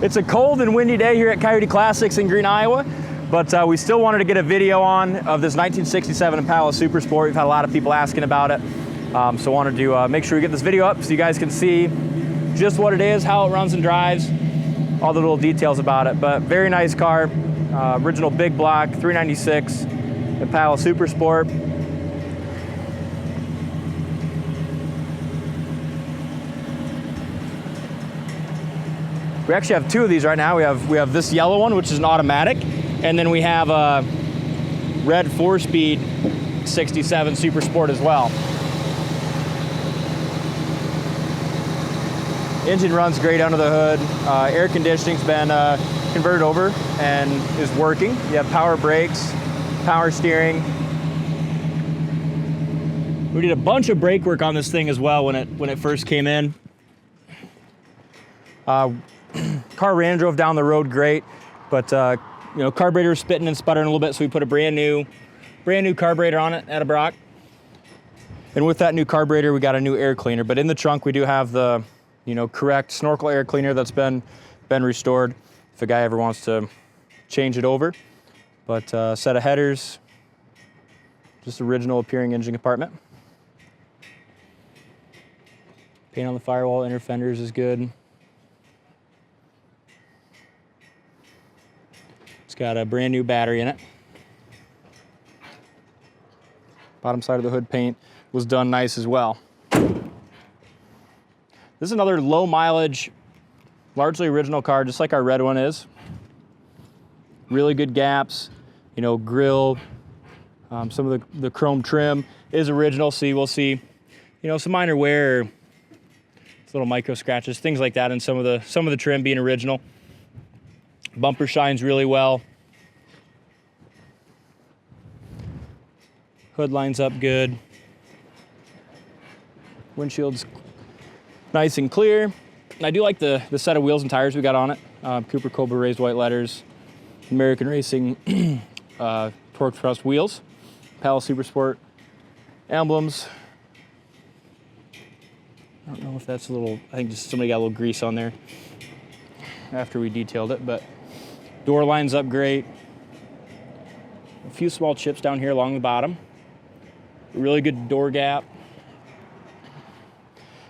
It's a cold and windy day here at Coyote Classics in Green, Iowa, but we still wanted to get a video on of this 1967 Impala Super Sport. We've had a lot of people asking about it, so wanted to make sure we get this video up so you guys can see just what it is, how it runs and drives, all the little details about it. But very nice car, original big block 396 Impala Super Sport. We actually have two of these right now. We have this yellow one, which is an automatic, and then we have a red 4-speed 67 Super Sport as well. Engine runs great under the hood. Air conditioning's been converted over and is working. You have power brakes, power steering. We did a bunch of brake work on this thing as well when it first came in. Car ran and drove down the road great, but you know, carburetor was spitting and sputtering a little bit, so we put a brand new carburetor on it at a Brock. And with that new carburetor, we got a new air cleaner. But in the trunk, we do have the, you know, correct snorkel air cleaner that's been restored if a guy ever wants to change it over. But set of headers, just original appearing engine compartment. Paint on the firewall, inner fenders is good. It's got a brand new battery in it. Bottom side of the hood paint was done nice as well. This is another low mileage, largely original car, just like our red one is. Really good gaps, you know, grill, some of the chrome trim is original, so you will see, you know, some minor wear, little micro scratches, things like that, and some of the trim being original. Bumper shines really well. Hood lines up good. Windshield's nice and clear. And I do like the set of wheels and tires we got on it. Cooper Cobra raised white letters. American Racing torque thrust wheels. Impala Super Sport emblems. I don't know if that's a little, I think just somebody got a little grease on there after we detailed it, but door lines up great. A few small chips down here along the bottom. Really good door gap.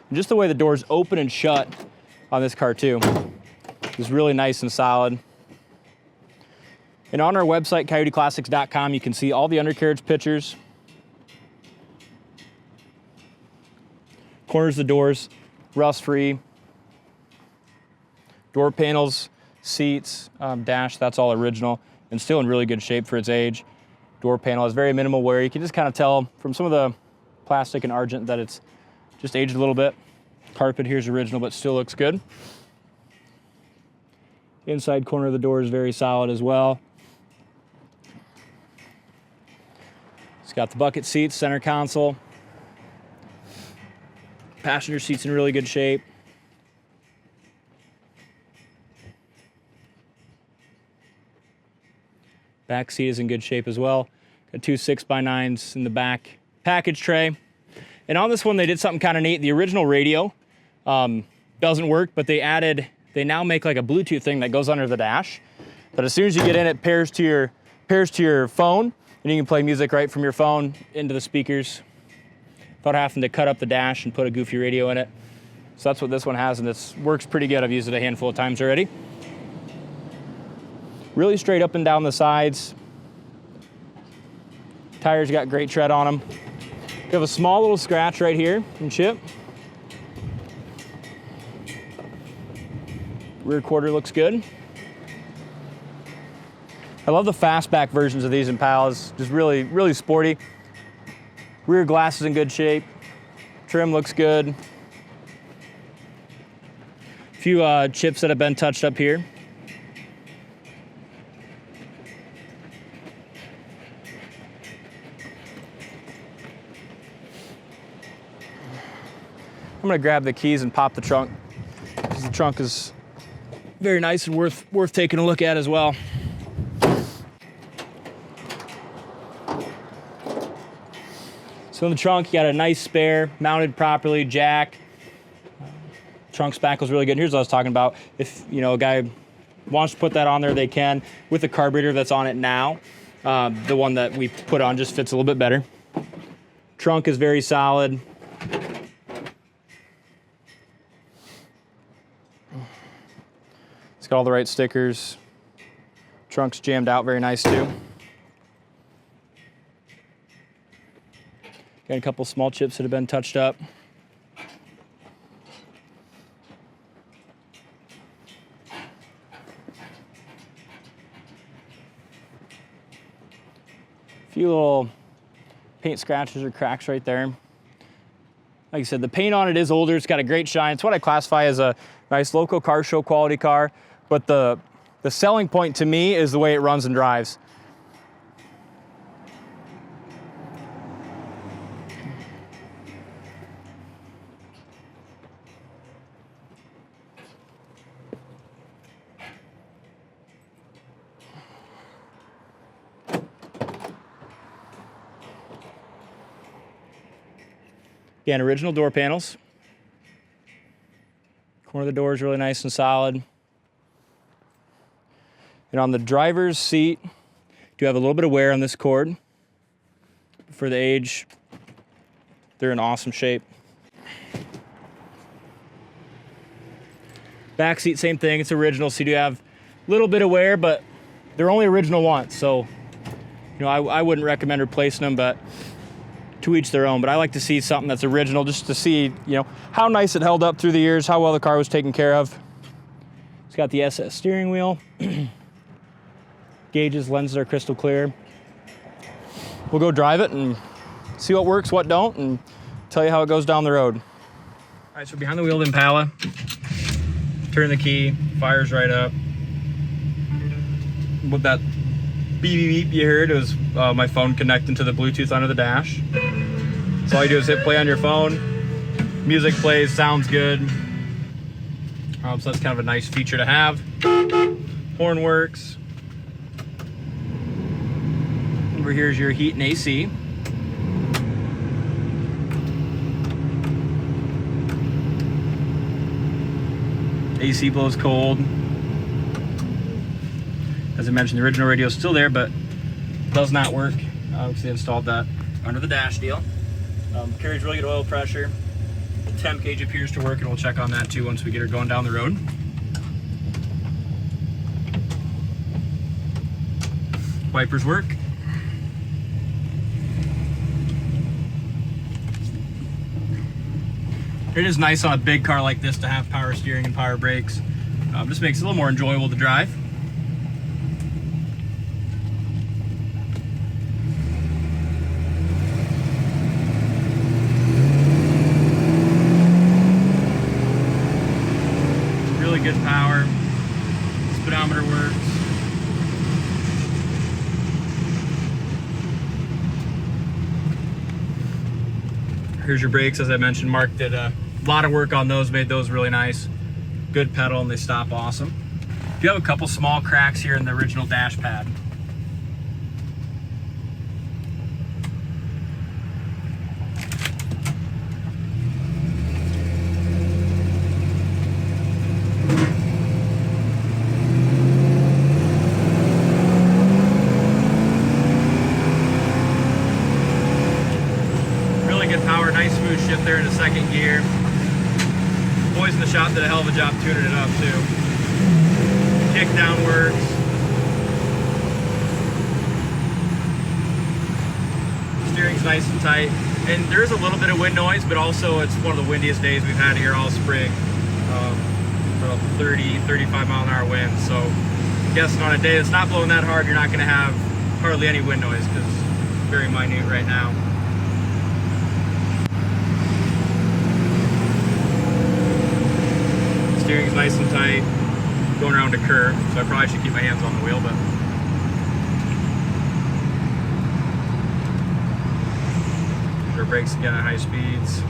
And just the way the doors open and shut on this car too is really nice and solid. And on our website, coyoteclassics.com, you can see all the undercarriage pictures. Corners of the doors, rust-free. Door panels, seats, dash, that's all original and still in really good shape for its age. Door panel has very minimal wear. You can just kind of tell from some of the plastic and argent that it's just aged a little bit. Carpet here is original, but still looks good. Inside corner of the door is very solid as well. It's got the bucket seats, center console. Passenger seats in really good shape. Back seat is in good shape as well. Got two 6x9s in the back package tray. And on this one, they did something kind of neat. The original radio doesn't work, but they now make like a Bluetooth thing that goes under the dash. But as soon as you get in, it pairs to your phone, and you can play music right from your phone into the speakers without having to cut up the dash and put a goofy radio in it. So that's what this one has, and it works pretty good. I've used it a handful of times already. Really straight up and down the sides. Tires got great tread on them. You have a small little scratch right here and chip. Rear quarter looks good. I love the fastback versions of these Impalas, just really, really sporty. Rear glass is in good shape. Trim looks good. A few chips that have been touched up here. I'm gonna grab the keys and pop the trunk, because the trunk is very nice and worth taking a look at as well. So in the trunk, you got a nice spare, mounted properly, jack. Trunk spackle's really good. Here's what I was talking about. If, you know, a guy wants to put that on there, they can. With the carburetor that's on it now, the one that we put on just fits a little bit better. Trunk is very solid. It's got all the right stickers. Trunk's jammed out very nice too. Got a couple small chips that have been touched up. A few little paint scratches or cracks right there. Like I said, the paint on it is older. It's got a great shine. It's what I classify as a nice local car show quality car. But the selling point to me is the way it runs and drives. Again, original door panels. Corner of the door is really nice and solid. And on the driver's seat, do have a little bit of wear on this cord. For the age, they're in awesome shape. Back seat, same thing. It's original, so you do have a little bit of wear, but they're only original once. So, you know, I wouldn't recommend replacing them, but to each their own. But I like to see something that's original just to see, you know, how nice it held up through the years, how well the car was taken care of. It's got the SS steering wheel. Gauges, lenses are crystal clear. We'll go drive it and see what works, what don't, and tell you how it goes down the road. All right, so behind the wheel of the Impala, turn the key, fires right up. With that beep beep beep you heard, it was my phone connecting to the Bluetooth under the dash. So all you do is hit play on your phone, music plays, sounds good. So that's kind of a nice feature to have. Horn works. Over here is your heat and AC. AC blows cold. As I mentioned, the original radio is still there, but does not work. Because they installed that under the dash deal. Carries really good oil pressure. The temp gauge appears to work, and we'll check on that too once we get her going down the road. Wipers work. It is nice on a big car like this to have power steering and power brakes. Just makes it a little more enjoyable to drive. Really good power. Speedometer works. Here's your brakes. As I mentioned, Mark did a lot of work on those, made those really nice. Good pedal, and they stop awesome. You have a couple small cracks here in the original dash pad. Power, nice smooth shift there in the second gear. Boys in the shop did a hell of a job tuning it up too. Kick down works. Steering's nice and tight. And there is a little bit of wind noise, but also it's one of the windiest days we've had here all spring. About 30, 35 mile an hour wind. So I'm guessing on a day that's not blowing that hard, you're not going to have hardly any wind noise because it's very minute right now. Steering's nice and tight, going around a curve, so I probably should keep my hands on the wheel, but our brakes again at high speeds.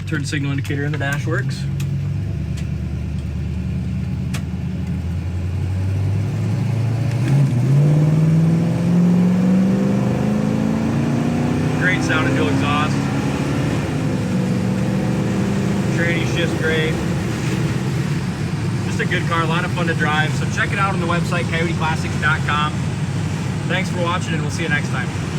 Turn signal indicator in the dash works. sounding dual exhaust. Tranny shifts great. Just a good car, a lot of fun to drive. So check it out on the website, coyoteclassics.com. Thanks for watching, and we'll see you next time.